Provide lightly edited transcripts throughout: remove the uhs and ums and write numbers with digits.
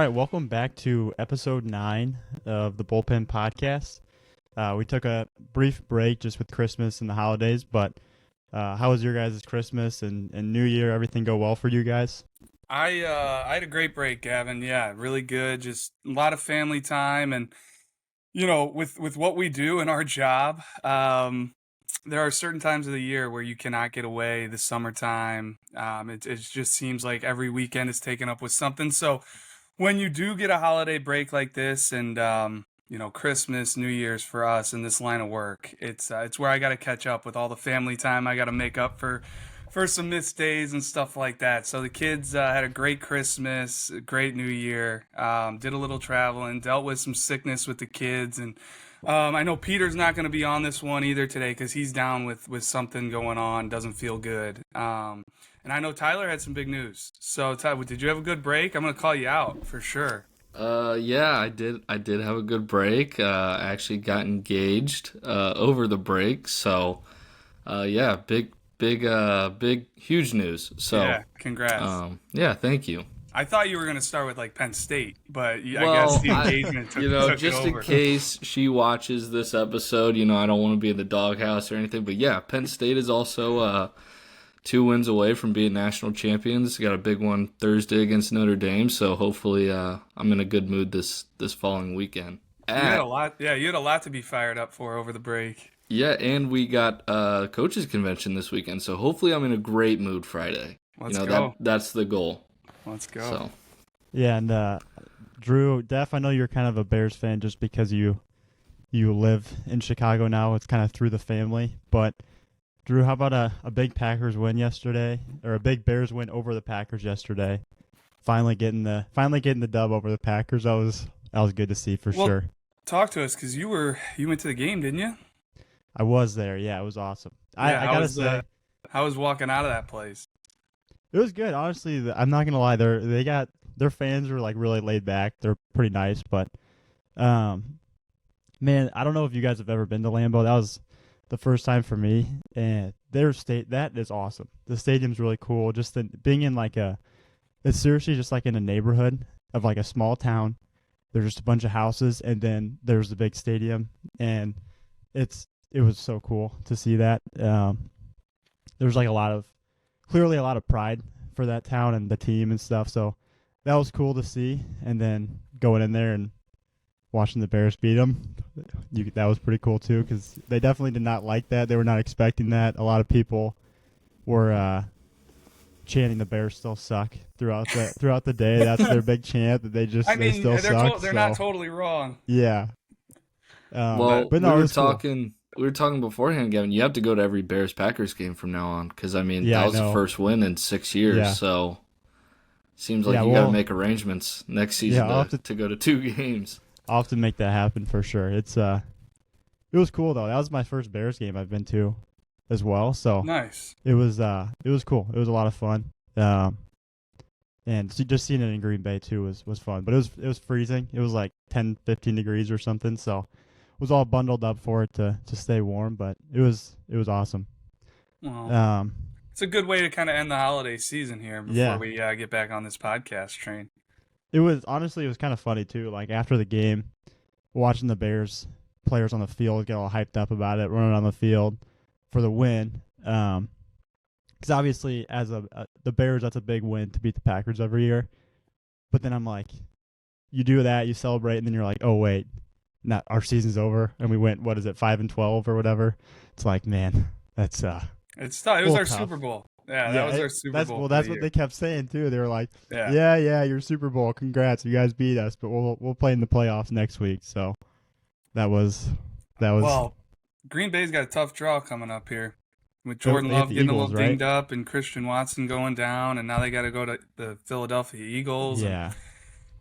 right, welcome back to episode 9 of the Bullpen podcast. We took a brief break just with Christmas and the holidays, but how was your guys' Christmas and New Year? Everything go well for you guys? I had a great break, Gavin. Yeah, really good. Just a lot of family time, and with what we do in our job, there are certain times of the year where you cannot get away. The summertime, it just seems like every weekend is taken up with something. So when you do get a holiday break like this, and Christmas, New Year's for us in this line of work, it's where I got to catch up with all the family time. I got to make up for some missed days and stuff like that. So the kids had a great Christmas, a great New Year. Did a little traveling, dealt with some sickness with the kids, and I know Peter's not going to be on this one either today because he's down with something going on, doesn't feel good. And I know Tyler had some big news. So Tyler, did you have a good break? I'm going to call you out for sure. Yeah, I did. I did have a good break. I actually got engaged over the break. So, yeah, big, huge news. So, Yeah, congrats. yeah, thank you. I thought you were going to start with like Penn State, but I guess Well, the engagement took, took it just in over. case she watches this episode, I don't want to be in the doghouse or anything. But yeah, Penn State is also 2 wins away from being national champions. Got a big one Thursday against Notre Dame. So hopefully, I'm in a good mood this following weekend. You had a At lot, yeah, you had a lot to be fired up for over the break. Yeah, and we got coaches convention this weekend, so hopefully I'm in a great mood Friday. Let's go. That's the goal. Let's go. So Yeah, and Drew, Def, I know you're kind of a Bears fan just because you live in Chicago now. It's kind of through the family. But Drew, how about a big Packers win yesterday, or a big Bears win over the Packers yesterday? Finally getting the dub over the Packers. That was good to see for Well, sure. talk to us because you went to the game, didn't you? I was there. Yeah, it was awesome. I Yeah, gotta say, how was walking out of that place? it was good. Honestly, I'm not gonna lie. Their fans were like really laid back. They're pretty nice, but man, I don't know if you guys have ever been to Lambeau. That was the first time for me, and that is awesome. The stadium's really cool. Just being in it's seriously just like in a neighborhood of like a small town. There's just a bunch of houses, and then there's the big stadium, and it was so cool to see that. There's like clearly a lot of pride for that town and the team and stuff. So that was cool to see. And then going in there and watching the Bears beat them, that was pretty cool too because they definitely did not like that. They were not expecting that. A lot of people were chanting the Bears still suck throughout the day. That's their big chant that they still suck. They're not totally wrong. Yeah. well, But no, we it were was cool. talking we were talking beforehand, Gavin. You have to go to every Bears Packers game from now on because Yeah, that I was the know. first win in 6 years. Yeah. So seems like Yeah, you got to well, make arrangements next yeah, season I'll have to go to 2 games. I'll have to make that happen for sure. It was cool though. That was my first Bears game I've been to as well. So Nice. it was cool. It was a lot of fun. And just seeing it in Green Bay too was fun. But it was freezing. It was like 10, 15 degrees or something. So was all bundled up for it to stay warm, but it was awesome. Well, Um, it's a good way to kind of end the holiday season here before yeah, we get back on this podcast train. it was kind of funny too. Like after the game, watching the Bears players on the field get all hyped up about it, running on the field for the win. Because obviously, as the Bears, that's a big win to beat the Packers every year. But then I'm like, you do that, you celebrate, and then you're like, oh wait, not our season's over, and we went 5-12 or whatever. It's like, man, that's It a was little our tough. Super Bowl. Yeah, that was our Super Bowl. That's for the what year. they kept saying too. They were like, Yeah. yeah, your Super Bowl, congrats, you guys beat us, but we'll play in the playoffs next week. So that was Well, Green Bay's got a tough draw coming up here with they Jordan have Love the getting a Eagles, little right? dinged up and Christian Watson going down, and now they got to go to the Philadelphia Eagles. Yeah,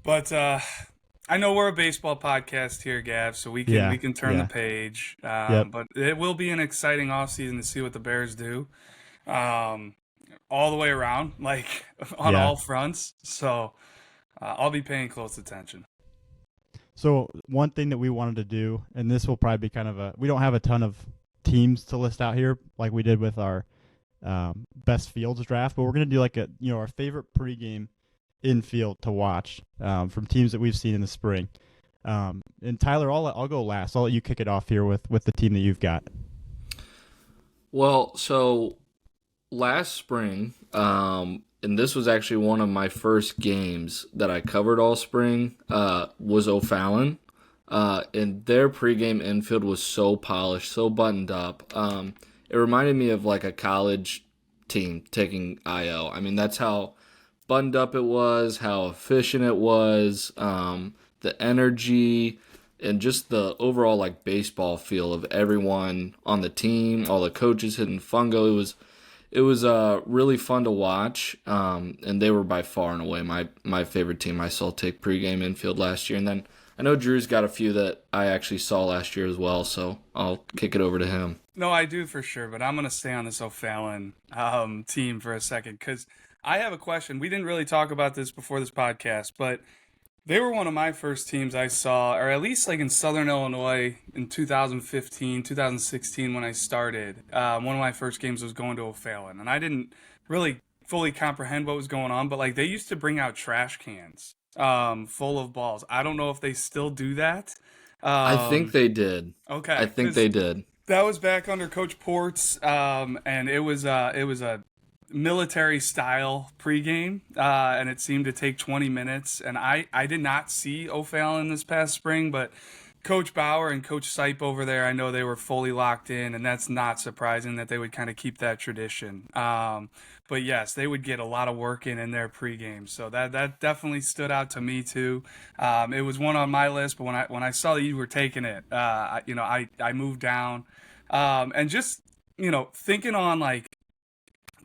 But I know we're a baseball podcast here, Gav, so we yeah, can turn yeah, the page. yep. But it will be an exciting offseason to see what the Bears do, um, all the way around, like on Yeah. all fronts. So I'll be paying close attention. So one thing that we wanted to do, and this will probably be we don't have a ton of teams to list out here like we did with our best fields draft, but we're gonna do like our favorite pregame infield to watch from teams that we've seen in the spring. And Tyler, I'll go last. I'll let you kick it off here with the team that you've got. Well, so last spring, and this was actually one of my first games that I covered all spring, was O'Fallon. And their pregame infield was so polished, so buttoned up. It reminded me of like a college team taking IL. I mean, that's how buttoned up it was, how efficient it was, the energy, and just the overall like baseball feel of everyone on the team, all the coaches hitting fungo. It was really fun to watch, and they were by far and away my favorite team I saw take pregame infield last year. And then I know Drew's got a few that I actually saw last year as well, so I'll kick it over to him. No, I do for sure, but I'm going to stay on this O'Fallon team for a second because I have a question. We didn't really talk about this before this podcast, but they were one of my first teams I saw, or at least like in Southern Illinois in 2015, 2016 when I started. One of my first games was going to O'Fallon, and I didn't really fully comprehend what was going on, but like they used to bring out trash cans full of balls. I don't know if they still do that. I think they did. Okay. I think they did. That was back under Coach Ports, and it was a military style pregame, and it seemed to take 20 minutes. And I did not see O'Fallon this past spring, but Coach Bauer and Coach Sipe over there, I know they were fully locked in, and that's not surprising that they would kind of keep that tradition. But yes, they would get a lot of work in their pregame, so that definitely stood out to me too. It was one on my list, but when I saw that you were taking it, I moved down, and just thinking on like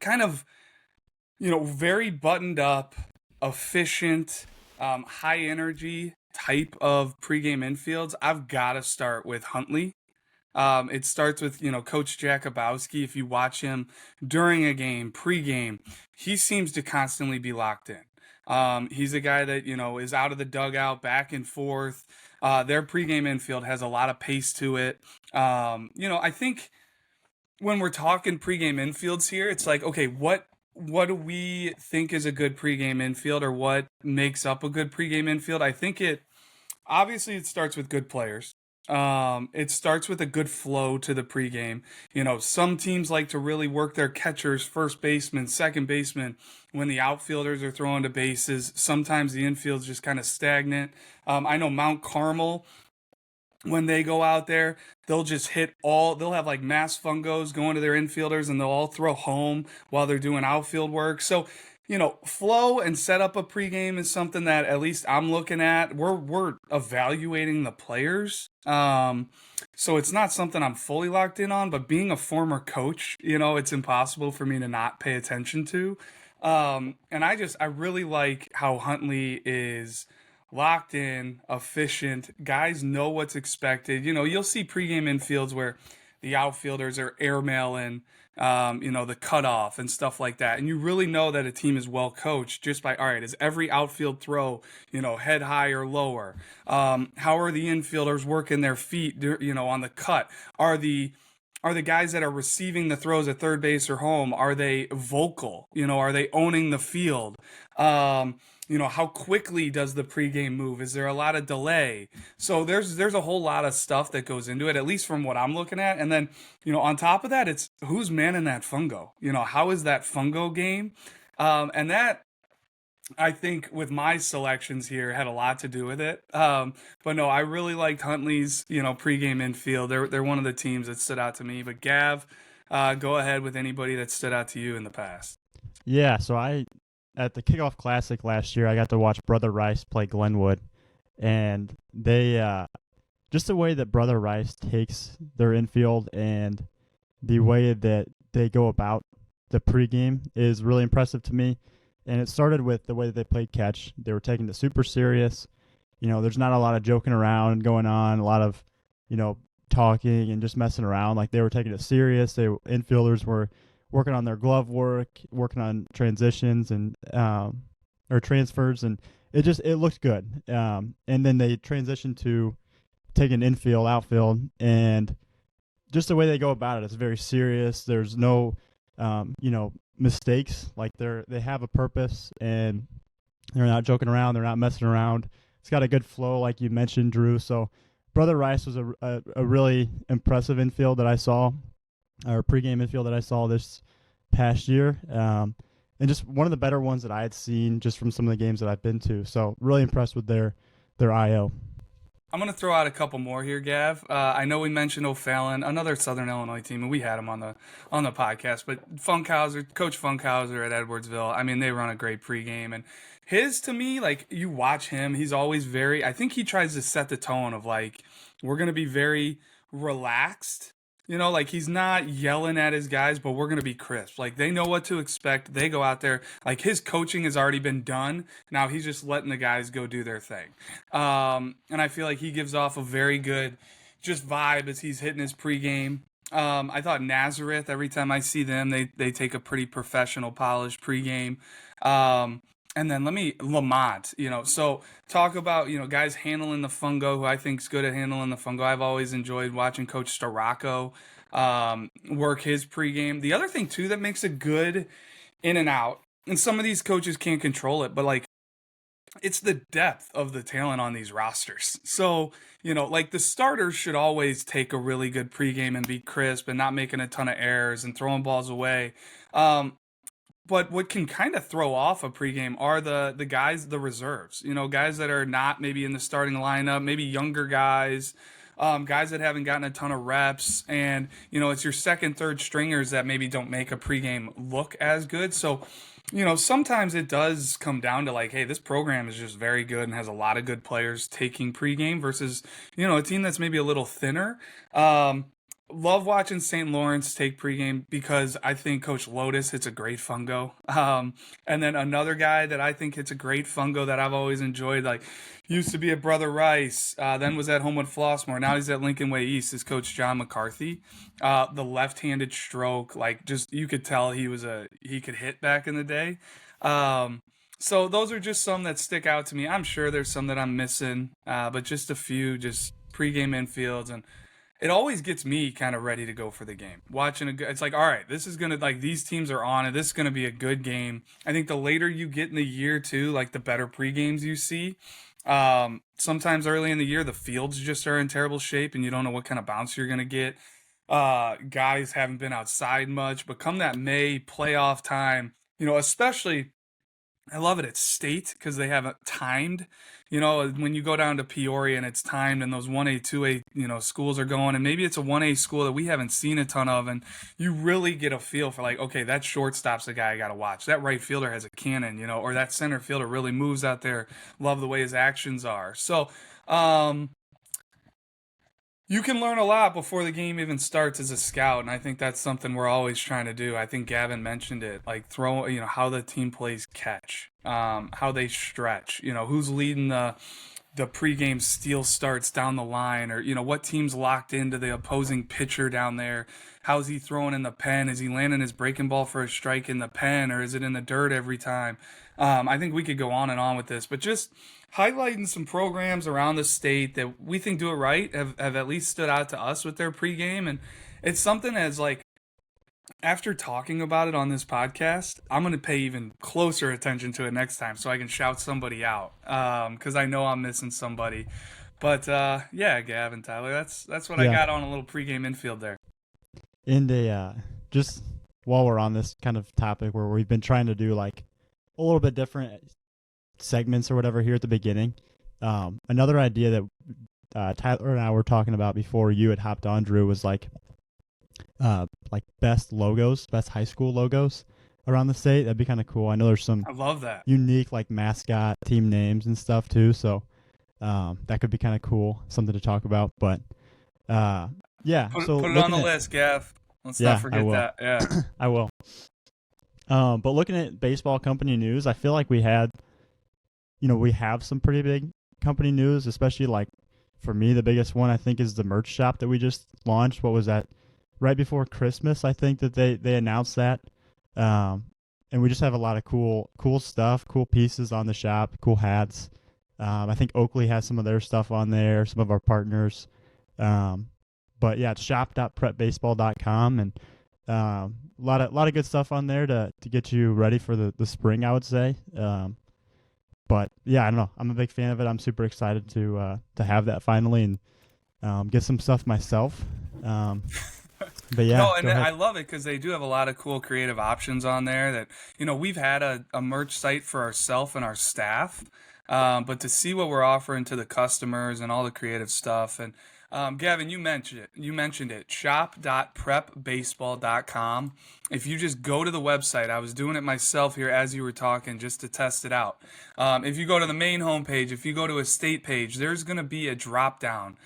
kind of very buttoned up, efficient, high energy type of pregame infields, I've got to start with Huntley. It starts with, Coach Jakubowski. If you watch him during a game, pregame, he seems to constantly be locked in. He's a guy that, is out of the dugout, back and forth. Their pregame infield has a lot of pace to it. I think when we're talking pregame infields here, it's like, okay, what do we think is a good pregame infield, or what makes up a good pregame infield? I think obviously it starts with good players. It starts with a good flow to the pregame. Some teams like to really work their catchers, first baseman, second baseman, when the outfielders are throwing to bases. Sometimes the infield's just kind of stagnant. I know Mount Carmel, when they go out there, they'll just they'll have like mass fungos going to their infielders, and they'll all throw home while they're doing outfield work. So, flow and set up a pregame is something that at least I'm looking at. We're evaluating the players. So it's not something I'm fully locked in on, but being a former coach, it's impossible for me to not pay attention to. And I really like how Huntley is locked in, efficient. Guys know what's expected. You'll see pregame infields where the outfielders are airmailing, the cutoff and stuff like that. And you really know that a team is well coached just by, all right, is every outfield throw, head high or lower? How are the infielders working their feet, on the cut? Are the guys that are receiving the throws at third base or home, are they vocal? Are they owning the field? How quickly does the pregame move? Is there a lot of delay? So there's a whole lot of stuff that goes into it, at least from what I'm looking at. And then, on top of that, it's who's manning that fungo? How is that fungo game? And that, I think, with my selections here, had a lot to do with it. But no, I really liked Huntley's, pregame infield. They're one of the teams that stood out to me. But Gav, go ahead with anybody that stood out to you in the past. Yeah, so at the Kickoff Classic last year, I got to watch Brother Rice play Glenwood, and they just the way that Brother Rice takes their infield and the way that they go about the pregame is really impressive to me. And it started with the way that they played catch. They were taking it super serious. There's not a lot of joking around going on, a lot of, talking and just messing around. Like, they were taking it serious. Infielders were working on their glove work, working on transitions and or transfers, and it looked good. And then they transitioned to taking infield, outfield, and just the way they go about it, it's very serious. There's no mistakes. Like, they have a purpose, and They're not joking around. They're not messing around. It's got a good flow, like you mentioned, Drew. So Brother Rice was a really impressive infield that I saw, or pregame infield that I saw this past year. And just one of the better ones that I had seen just from some of the games that I've been to. So really impressed with their IO. I'm going to throw out a couple more here, Gav. I know we mentioned O'Fallon, another Southern Illinois team, and we had him on the podcast. But Coach Funkhauser at Edwardsville, I mean, they run a great pregame. And his, to me, like, you watch him, he's always I think he tries to set the tone of, like, we're going to be very relaxed. You know, like, he's not yelling at his guys, but we're going to be crisp. Like, they know what to expect. They go out there. Like, his coaching has already been done. Now he's just letting the guys go do their thing. And I feel like he gives off a very good just vibe as he's hitting his pregame. I thought Nazareth, every time I see them, they take a pretty professional, polished pregame. And then Lamont, so talk about, guys handling the fungo, who I think is good at handling the fungo. I've always enjoyed watching Coach Staracco work his pregame. The other thing, too, that makes it good in and out, and some of these coaches can't control it, but, like, it's the depth of the talent on these rosters. So, like, the starters should always take a really good pregame and be crisp and not making a ton of errors and throwing balls away. But what can kind of throw off a pregame are the guys, the reserves, guys that are not maybe in the starting lineup, maybe younger guys, guys that haven't gotten a ton of reps. And, it's your second, third stringers that maybe don't make a pregame look as good. So, sometimes it does come down to, like, hey, this program is just very good and has a lot of good players taking pregame versus, a team that's maybe a little thinner. Love watching St. Lawrence take pregame because I think Coach Lotus hits a great fungo. And then another guy that I think hits a great fungo that I've always enjoyed, like, used to be at Brother Rice, then was at Homewood Flossmoor. Now he's at Lincoln Way East, is Coach John McCarthy. The left-handed stroke, like, just you could tell he could hit back in the day. So those are just some that stick out to me. I'm sure there's some that I'm missing, but just a few just pregame infields, and it always gets me kind of ready to go for the game. It's like, all right, this is going to, like, these teams are on it. This is going to be a good game. I think the later you get in the year, too, like, the better pregames you see. Sometimes early in the year, the fields just are in terrible shape and you don't know what kind of bounce you're going to get. Guys haven't been outside much, but come that May playoff time, especially, I love it at State because they have it timed. When you go down to Peoria and it's timed and those 1A, 2A, schools are going, and maybe it's a 1A school that we haven't seen a ton of, and you really get a feel for, like, okay, that shortstop's the guy I got to watch. That right fielder has a cannon, or that center fielder really moves out there. Love the way his actions are. So, you can learn a lot before the game even starts as a scout, and I think that's something we're always trying to do. I think Gavin mentioned it, like how the team plays catch, how they stretch, who's leading the pregame steal starts down the line, or what team's locked into the opposing pitcher down there. How's he throwing in the pen? Is he landing his breaking ball for a strike in the pen, or is it in the dirt every time? I think we could go on and on with this, but just highlighting some programs around the state that we think do it right, have at least stood out to us with their pregame. And it's something as, like, after talking about it on this podcast, I'm going to pay even closer attention to it next time so I can shout somebody out, because I know I'm missing somebody. But yeah, Gavin, Tyler, that's what I got on a little pregame infield there. And just while we're on this kind of topic where we've been trying to do, like, a little bit different segments or whatever here at the beginning, another idea that Tyler and I were talking about before you had hopped on, Drew, was like best high school logos around the state. That'd be kind of cool. I know there's some I love that unique, like, mascot team names and stuff too, so that could be kind of cool, something to talk about. But yeah, put so it on the list, Gav. Let's not forget that. Yeah. I will. But looking at baseball company news, I feel like we have some pretty big company news, especially, like, for me, the biggest one I think is the merch shop that we just launched. What was that? Right before Christmas, I think that they announced that. And we just have a lot of cool stuff, cool pieces on the shop, cool hats. I think Oakley has some of their stuff on there, some of our partners. But yeah, it's shop.prepbaseball.com, and a lot of good stuff on there to get you ready for the spring, I would say. But yeah, I don't know. I'm a big fan of it. I'm super excited to have that finally and get some stuff myself. But yeah, No, and go ahead. I love it because they do have a lot of cool creative options on there that, we've had a merch site for ourselves and our staff. But to see what we're offering to the customers and all the creative stuff. And Gavin, you mentioned it, shop.prepbaseball.com. If you just go to the website, I was doing it myself here as you were talking just to test it out. If you go to the main homepage, if you go to a state page, there's going to be a drop down.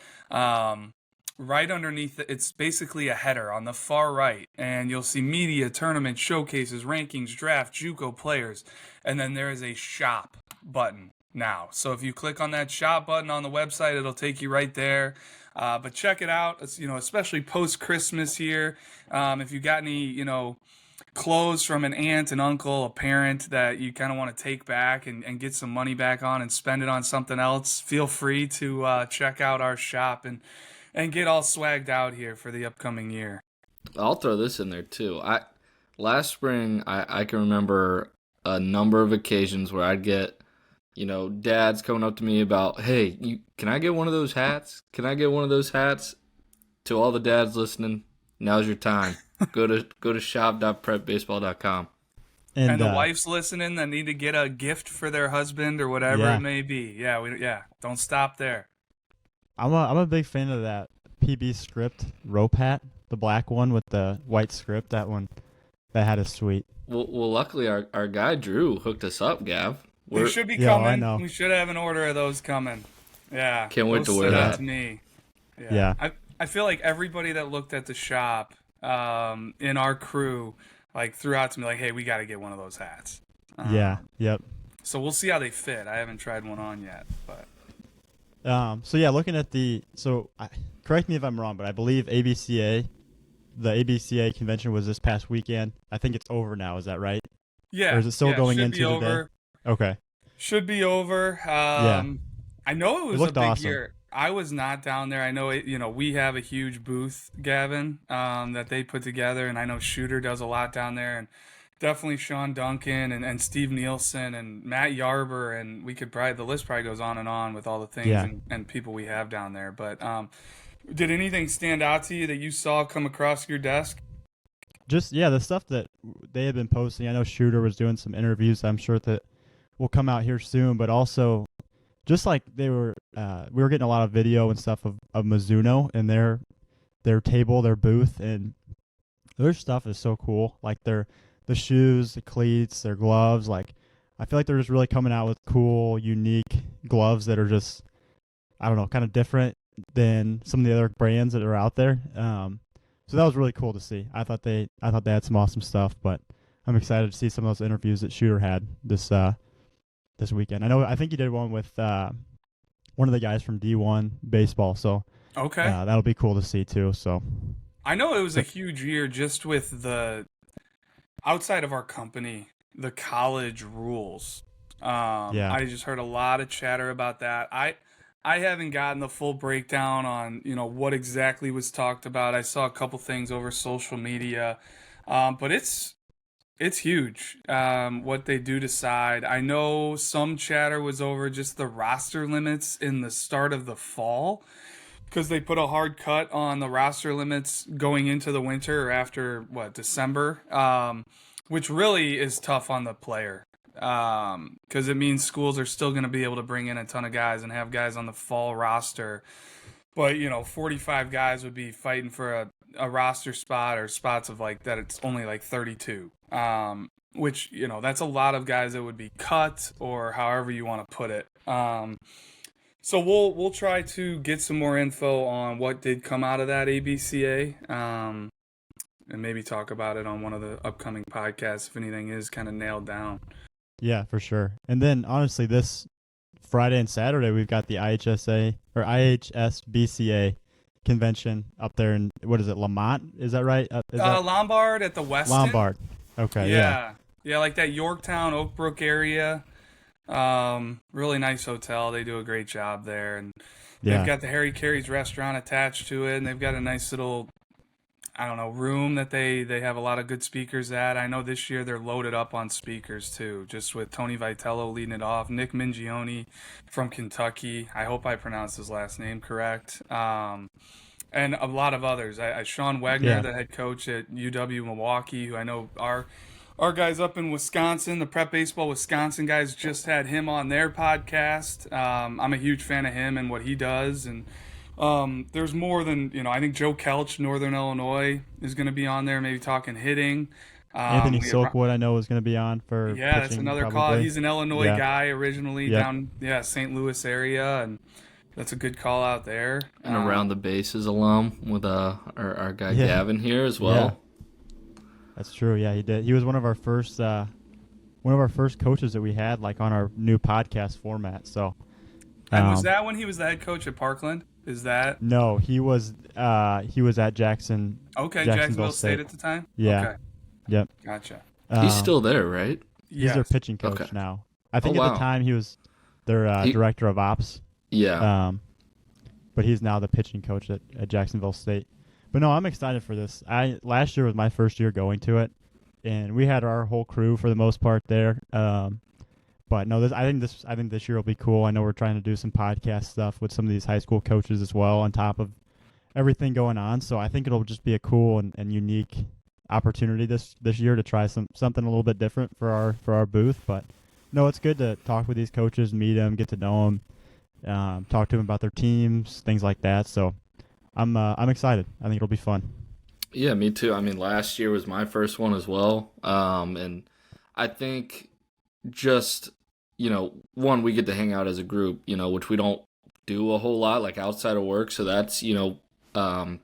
Right underneath it's basically a header on the far right, and you'll see media, tournament, showcases, rankings, draft, JUCO players, and then there is a shop button now. So if you click on that shop button on the website, it'll take you right there. But check it out. It's, especially post Christmas here. If you got any, clothes from an aunt, an uncle, a parent that you kind of want to take back and get some money back on and spend it on something else, feel free to check out our shop and get all swagged out here for the upcoming year. I'll throw this in there too. Last spring I can remember a number of occasions where I'd get, dads coming up to me about, hey, can I get one of those hats? Can I get one of those hats? To all the dads listening, now's your time. Go to shop.prepbaseball.com. And the wife's listening that need to get a gift for their husband or whatever it may be. Yeah, don't stop there. I'm a big fan of that PB script rope hat, the black one with the white script. That hat is sweet. Well, luckily our guy Drew hooked us up, Gav. They should be Yeah, coming. I know. We should have an order of those coming. Yeah. Can't wait to wear stood out that. to me. Yeah. I feel like everybody that looked at the shop in our crew like threw out to me like, hey, we got to get one of those hats. Yep. So we'll see how they fit. I haven't tried one on yet, but. So yeah, looking at correct me if I'm wrong, but I believe the ABCA convention was this past weekend. I think it's over now. Is that right? Yeah. Or is it still going should into be today? over. Okay. Should be over. I know it was looked a big awesome. year. I was not down there. I know we have a huge booth, Gavin, that they put together, and I know Shooter does a lot down there, and definitely Sean Duncan and Steve Nielsen and Matt Yarber, and the list probably goes on with all the things and people we have down there. But did anything stand out to you that you saw come across your desk? Just the stuff that they had been posting. I know Shooter was doing some interviews. I'm sure that will come out here soon, but also just like we were getting a lot of video and stuff of Mizuno and their table, their booth, and their stuff is so cool. Like the shoes, the cleats, their gloves. Like I feel like they're just really coming out with cool, unique gloves that are just, I don't know, kind of different than some of the other brands that are out there. So that was really cool to see. I thought they had some awesome stuff, but I'm excited to see some of those interviews that Shooter had this weekend. I think he did one with one of the guys from D1 baseball. So Okay. that'll be cool to see too. So I know it was a huge year just with the outside of our company, the college rules. I just heard a lot of chatter about that. I haven't gotten the full breakdown on, what exactly was talked about. I saw a couple things over social media. But it's huge, what they do decide. I know some chatter was over just the roster limits in the start of the fall because they put a hard cut on the roster limits going into the winter or after, December, which really is tough on the player because it means schools are still going to be able to bring in a ton of guys and have guys on the fall roster. But, 45 guys would be fighting for a roster spot or spots of like that. It's only like 32, which, that's a lot of guys that would be cut or however you want to put it. So we'll try to get some more info on what did come out of that ABCA, and maybe talk about it on one of the upcoming podcasts if anything is kind of nailed down. yeah, for sure. And then honestly, this Friday and Saturday we've got the IHSBCA convention up there in, what is it, Lamont? Is that right? Lombard at the Westin. Lombard. Okay. Yeah, like that Yorktown, Oakbrook area. Really nice hotel. They do a great job there, and they've got the Harry Carey's restaurant attached to it, and they've got a nice little, I don't know, room that they have a lot of good speakers at. I know this year they're loaded up on speakers too, just with Tony Vitello leading it off, Nick Mingione from Kentucky. I hope I pronounced his last name correct. And a lot of others. Sean Wagner, Yeah. the head coach at UW Milwaukee, who I know our guys up in Wisconsin, the Prep Baseball Wisconsin guys, just had him on their podcast. I'm a huge fan of him and what he does, and there's more than, I think Joe Kelch, Northern Illinois, is going to be on there, maybe talking hitting. Anthony We have Silkwood, I know, is going to be on for Yeah, that's pitching another call. probably. He's an Illinois Yeah. guy originally Yep. down, St. Louis area, and that's a good call out there. And around the bases alum with our guy Yeah. Gavin here as well. That's true. Yeah, he did. He was one of our first coaches that we had like on our new podcast format. So, And was that when he was the head coach at Parkland? Is that No, he was at Jacksonville State at the time? Yeah. Okay, Yep. gotcha. He's still there, right? He's their Yes. pitching coach Okay. now. I think Oh, at wow. the time he was their director of ops. Yeah. But he's now the pitching coach at Jacksonville State. But no, I'm excited for this. Last year was my first year going to it, and we had our whole crew for the most part there. But no, I think this year will be cool. I know we're trying to do some podcast stuff with some of these high school coaches as well, on top of everything going on. So I think it'll just be a cool and unique opportunity this year to try something a little bit different for our booth. But no, it's good to talk with these coaches, meet them, get to know them, talk to them about their teams, things like that. So I'm excited. I think it'll be fun. Yeah, me too. I mean, last year was my first one as well. And I think just, one, we get to hang out as a group, which we don't do a whole lot, like outside of work. So that's,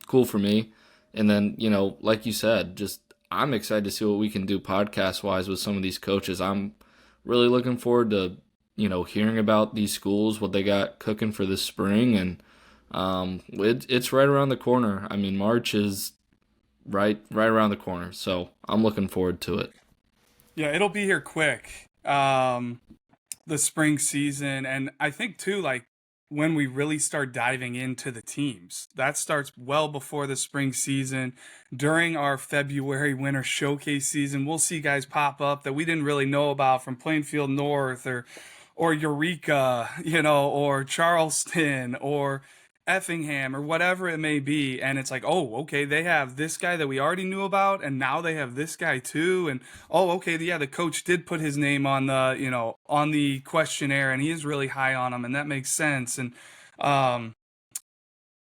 cool for me. And then, like you said, just I'm excited to see what we can do podcast-wise with some of these coaches. I'm really looking forward to, hearing about these schools, what they got cooking for this spring. And it's right around the corner. I mean, March is right around the corner. So I'm looking forward to it. Yeah, it'll be here quick. The spring season, and I think too, like when we really start diving into the teams, that starts well before the spring season. During our February winter showcase season, we'll see guys pop up that we didn't really know about from Plainfield North or Eureka, or Charleston or Effingham or whatever it may be. And it's like, oh, okay, they have this guy that we already knew about, and now they have this guy too. And oh, okay, yeah, the coach did put his name on the questionnaire, and he is really high on him, and that makes sense. And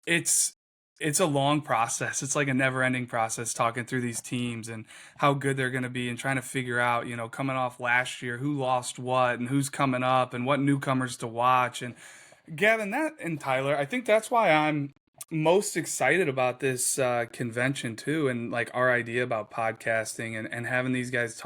it's a long process. It's like a never-ending process talking through these teams and how good they're going to be, and trying to figure out, coming off last year, who lost what and who's coming up and what newcomers to watch. And Gavin, and Tyler, I think that's why I'm most excited about this convention too, and like our idea about podcasting and having these guys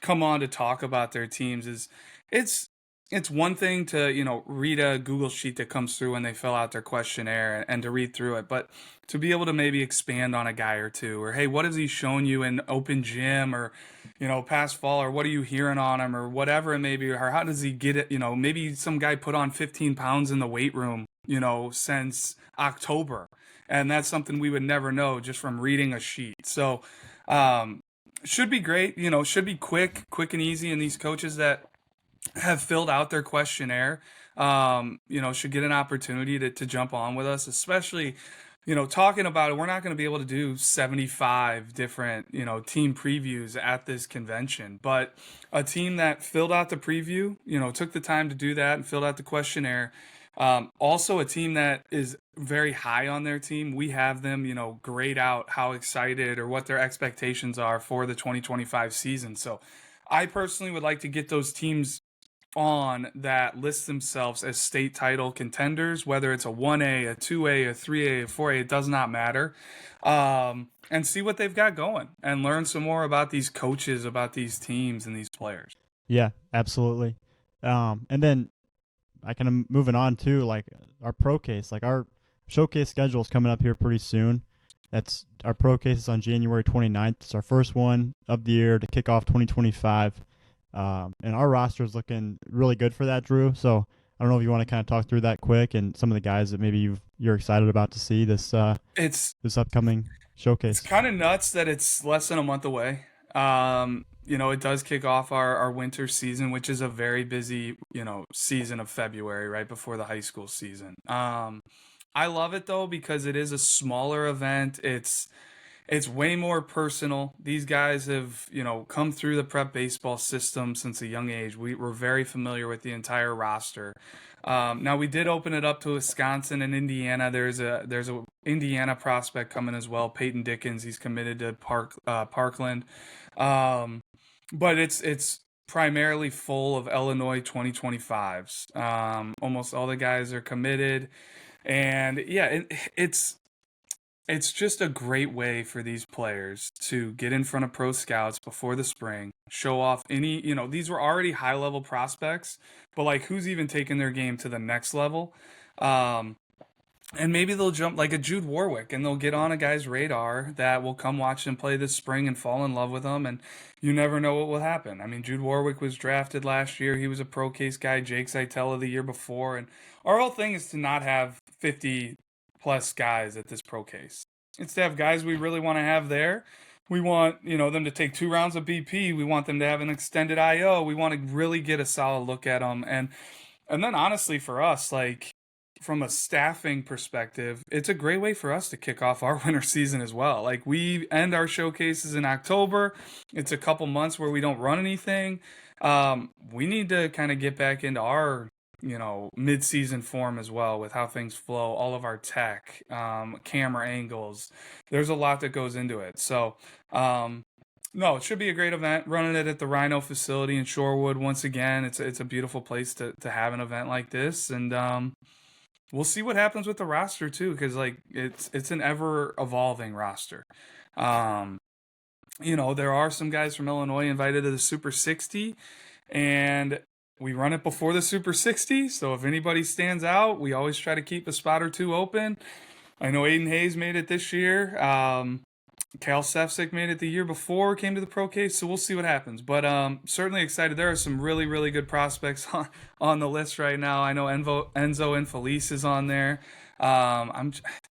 come on to talk about their teams. It's one thing to read a Google sheet that comes through when they fill out their questionnaire and to read through it, but to be able to maybe expand on a guy or two, or hey, what has he shown you in open gym, or past fall, or what are you hearing on him, or whatever it may be, or how does he get it? Maybe some guy put on 15 pounds in the weight room since October, and that's something we would never know just from reading a sheet. So should be great, should be quick and easy, and these coaches that have filled out their questionnaire should get an opportunity to jump on with us, especially talking about it. We're not going to be able to do 75 different team previews at this convention, but a team that filled out the preview, took the time to do that and filled out the questionnaire. Also a team that is very high on their team. We have them grade out how excited or what their expectations are for the 2025 season. So I personally would like to get those teams on that list themselves as state title contenders, whether it's a 1A, a 2A, a 3A, a 4A, it does not matter, and see what they've got going and learn some more about these coaches, about these teams and these players. Yeah, absolutely. And then I kind of moving on to like our pro case, like our showcase schedule is coming up here pretty soon. That's our pro case is on January 29th. It's our first one of the year to kick off 2025. And our roster is looking really good for that, Drew. So I don't know if you want to kind of talk through that quick and some of the guys that maybe you're excited about to see this upcoming. showcase? kind of nuts that it's less than a month away. It does kick off our winter season, which is a very busy, season of February, right before the high school season. I love it though because it is a smaller event. It's way more personal. These guys have, come through the prep baseball system since a young age. We're very familiar with the entire roster. Now we did open it up to Wisconsin and Indiana. There's a Indiana prospect coming as well, Peyton Dickens. He's committed to Parkland, but it's primarily full of Illinois 2025s. Almost all the guys are committed, and yeah, it's just a great way for these players to get in front of pro scouts before the spring, show off these were already high level prospects, but like who's even taking their game to the next level? Um, and maybe they'll jump like a Jude Warwick and they'll get on a guy's radar that will come watch him play this spring and fall in love with him. And you never know what will happen. I mean, Jude Warwick was drafted last year. He was a pro case guy, Jake Zeitella the year before. And our whole thing is to not have 50 plus guys at this pro case. It's to have guys we really want to have there. We want, them to take 2 rounds of BP. We want them to have an extended IO. We want to really get a solid look at them. And then honestly for us, like from a staffing perspective, it's a great way for us to kick off our winter season as well. Like we end our showcases in October. It's a couple months where we don't run anything. We need to kind of get back into our mid-season form as well with how things flow, all of our tech, camera angles. There's a lot that goes into it. So, no, it should be a great event. Running it at the Rhino facility in Shorewood once again. It's a beautiful place to have an event like this, and we'll see what happens with the roster too, because like it's an ever evolving roster. There are some guys from Illinois invited to the Super 60, and we run it before the Super 60, so if anybody stands out, we always try to keep a spot or 2 open. I know Aiden Hayes made it this year. Cal Sefcik made it the year before, came to the pro case, so we'll see what happens. But certainly excited. There are some really, really good prospects on the list right now. I know Enzo Infelice is on there. I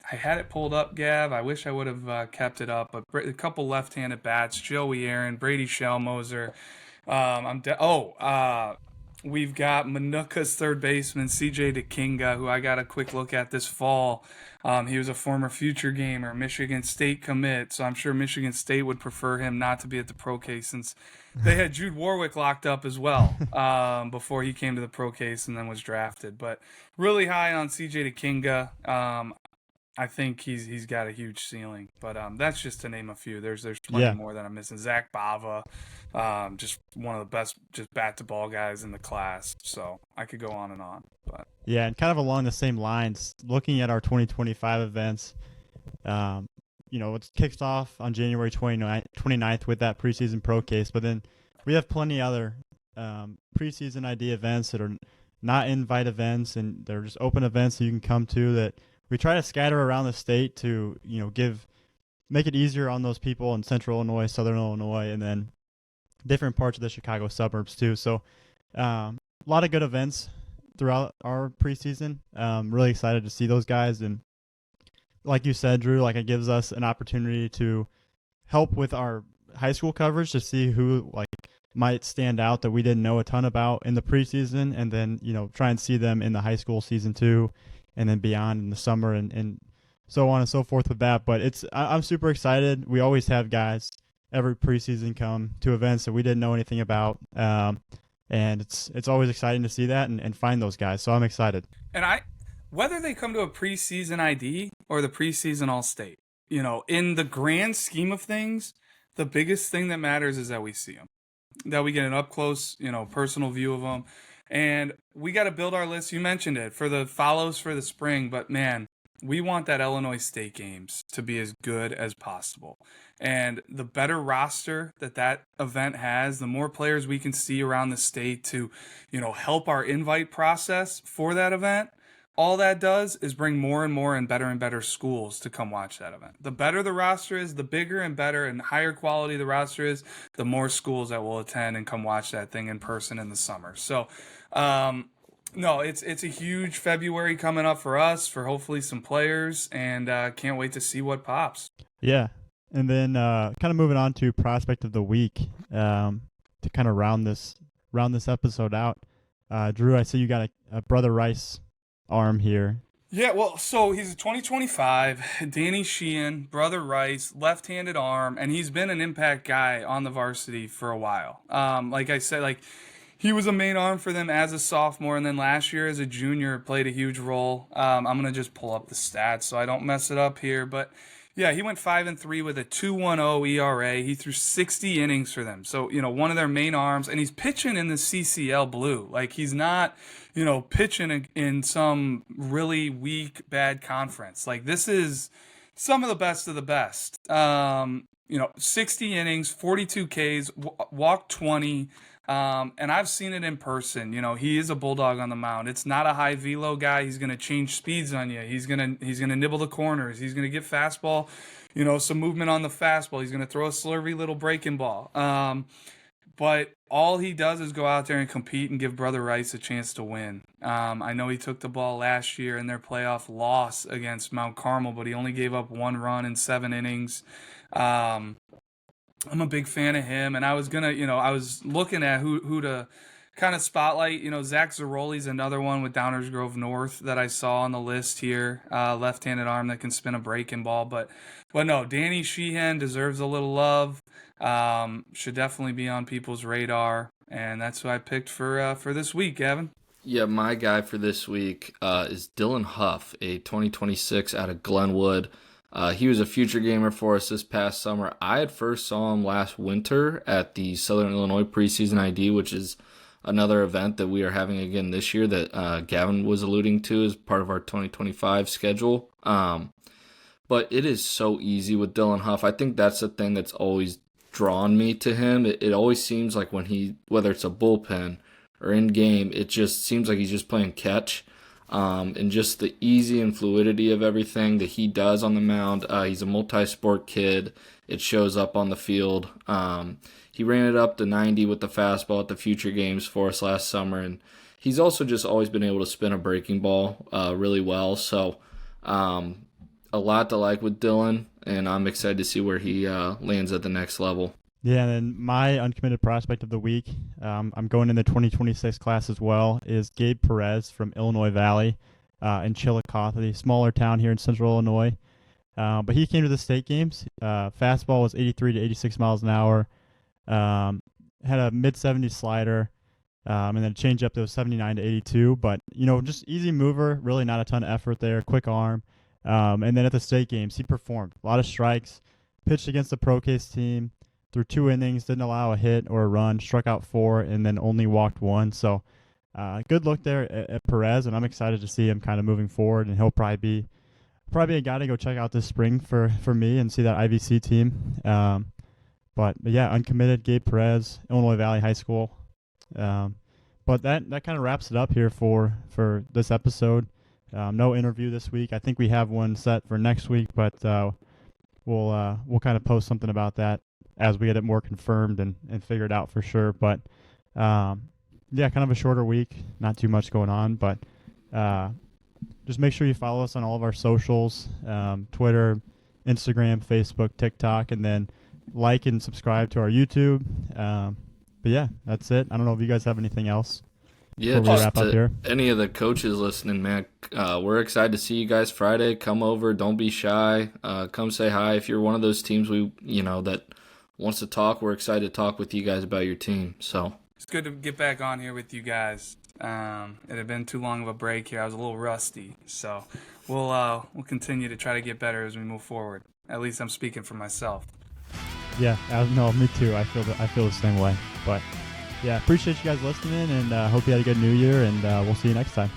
had it pulled up, Gav. I wish I would have kept it up, but a couple left-handed bats, Joey Aaron, Brady Shellmoser. We've got Manuka's third baseman, CJ DeKinga, who I got a quick look at this fall. He was a former future gamer, Michigan State commit, so I'm sure Michigan State would prefer him not to be at the pro case since they had Jude Warwick locked up as well before he came to the pro case and then was drafted. But really high on CJ DeKinga. I think he's got a huge ceiling, but that's just to name a few. There's plenty more that I'm missing. Zach Bava, just one of the best just bat to ball guys in the class. So I could go on and on. But yeah, and kind of along the same lines, looking at our 2025 events, it kicks off on January 29th with that preseason pro case, but then we have plenty other preseason ID events that are not invite events, and they're just open events that you can come to that we try to scatter around the state to, make it easier on those people in Central Illinois, Southern Illinois, and then different parts of the Chicago suburbs too. So a lot of good events throughout our preseason. Really excited to see those guys. And like you said, Drew, like it gives us an opportunity to help with our high school coverage to see who might stand out that we didn't know a ton about in the preseason, and then, try and see them in the high school season too, and then beyond in the summer and so on and so forth with that. But I'm super excited. We always have guys every preseason come to events that we didn't know anything about. And it's always exciting to see that and find those guys. So I'm excited. And whether they come to a preseason ID or the preseason All-State, in the grand scheme of things, the biggest thing that matters is that we see them, that we get an up-close, personal view of them. And we got to build our list. You mentioned it for the follows for the spring, but man, we want that Illinois State games to be as good as possible. And the better roster that event has, the more players we can see around the state to, help our invite process for that event. All that does is bring more and better schools to come watch that event. The better the roster is, the bigger and better and higher quality the roster is, the more schools that will attend and come watch that thing in person in the summer. So No, it's a huge February coming up for us, for hopefully some players, and can't wait to see what pops. Yeah. And then kind of moving on to prospect of the week, to kind of round this episode out. Drew, I see you got a Brother Rice arm here. Yeah, well, so he's a 2025, Danny Sheehan, Brother Rice, left-handed arm, and he's been an impact guy on the varsity for a while. Like I said, like he was a main arm for them as a sophomore, and then last year as a junior played a huge role. I'm gonna just pull up the stats so I don't mess it up here, but yeah, he went 5-3 with a 2.10 ERA. He threw 60 innings for them, so one of their main arms, and he's pitching in the CCL Blue. Like he's not, pitching in some really weak, bad conference. Like this is some of the best of the best. 60 innings, 42 Ks, walked 20. And I've seen it in person. He is a bulldog on the mound. It's not a high velo guy. He's going to change speeds on you. He's going to nibble the corners. He's going to get fastball, some movement on the fastball. He's going to throw a slurvy little breaking ball. But all he does is go out there and compete and give Brother Rice a chance to win. I know he took the ball last year in their playoff loss against Mount Carmel, but he only gave up 1 run in 7 innings. I'm a big fan of him, and I was looking at who to kind of spotlight. Zach Zaroli's another one with Downers Grove North that I saw on the list here. Left-handed arm that can spin a breaking ball, but no, Danny Sheehan deserves a little love. Should definitely be on people's radar, and that's who I picked for this week, Gavin. Yeah, my guy for this week is Dylan Huff, a 2026 out of Glenwood. He was a future gamer for us this past summer. I had first saw him last winter at the Southern Illinois Preseason ID, which is another event that we are having again this year that Gavin was alluding to as part of our 2025 schedule. But it is so easy with Dylan Huff. I think that's the thing that's always drawn me to him. It always seems like whether it's a bullpen or in game, it just seems like he's just playing catch. And just the easy and fluidity of everything that he does on the mound. He's a multi-sport kid. It shows up on the field. He ran it up to 90 with the fastball at the future games for us last summer, and he's also just always been able to spin a breaking ball really well. So a lot to like with Dylan, and I'm excited to see where he lands at the next level. Yeah, and then my uncommitted prospect of the week, I'm going in the 2026 class as well, is Gabe Perez from Illinois Valley in Chillicothe, smaller town here in central Illinois. But he came to the state games. Fastball was 83 to 86 miles an hour. Had a mid-70s slider, and then a changeup that was 79 to 82. But, just easy mover, really not a ton of effort there, quick arm. And then at the state games, he performed. A lot of strikes, pitched against the Pro Case team. Through 2 innings, didn't allow a hit or a run, struck out 4, and then only walked 1. So good look there at Perez, and I'm excited to see him kind of moving forward, and he'll probably be a guy to go check out this spring for me and see that IVC team. But yeah, uncommitted Gabe Perez, Illinois Valley High School. But that kind of wraps it up here for this episode. No interview this week. I think we have one set for next week, but we'll kind of post something about that as we get it more confirmed and figured out for sure. But, yeah, kind of a shorter week, not too much going on. But just make sure you follow us on all of our socials, Twitter, Instagram, Facebook, TikTok, and then like and subscribe to our YouTube. But, yeah, that's it. I don't know if you guys have anything else. Yeah, just to any of the coaches listening, man, we're excited to see you guys Friday. Come over. Don't be shy. Come say hi. If you're one of those teams that wants to talk, we're excited to talk with you guys about your team. So it's good to get back on here with you guys. It had been too long of a break here. I was a little rusty, so we'll continue to try to get better as we move forward. At least I'm speaking for myself. Yeah, no, me too. I feel the same way. But yeah, appreciate you guys listening, and hope you had a good New Year, and we'll see you next time.